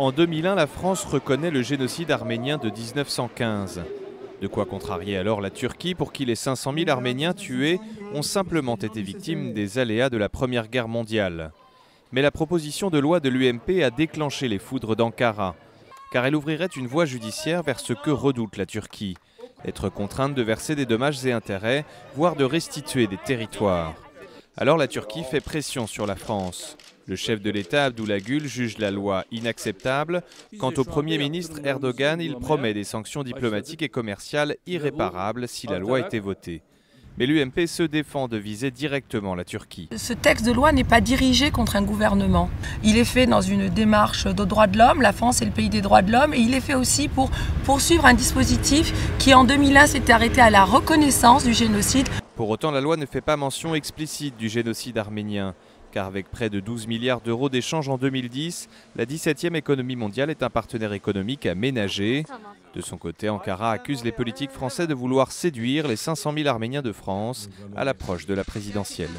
En 2001, la France reconnaît le génocide arménien de 1915. De quoi contrarier alors la Turquie pour qui les 500 000 Arméniens tués ont simplement été victimes des aléas de la Première Guerre mondiale. Mais la proposition de loi de l'UMP a déclenché les foudres d'Ankara, car elle ouvrirait une voie judiciaire vers ce que redoute la Turquie, être contrainte de verser des dommages et intérêts, voire de restituer des territoires. Alors la Turquie fait pression sur la France. Le chef de l'État, Abdullah Gül, juge la loi inacceptable. Quant au Premier ministre Erdogan, il promet des sanctions diplomatiques et commerciales irréparables si la loi était votée. Mais l'UMP se défend de viser directement la Turquie. Ce texte de loi n'est pas dirigé contre un gouvernement. Il est fait dans une démarche de droits de l'homme. La France est le pays des droits de l'homme. Et il est fait aussi pour poursuivre un dispositif qui, en 2001, s'était arrêté à la reconnaissance du génocide. Pour autant, la loi ne fait pas mention explicite du génocide arménien. Car avec près de 12 milliards d'euros d'échanges en 2010, la 17e économie mondiale est un partenaire économique à ménager. De son côté, Ankara accuse les politiques français de vouloir séduire les 500 000 Arméniens de France à l'approche de la présidentielle.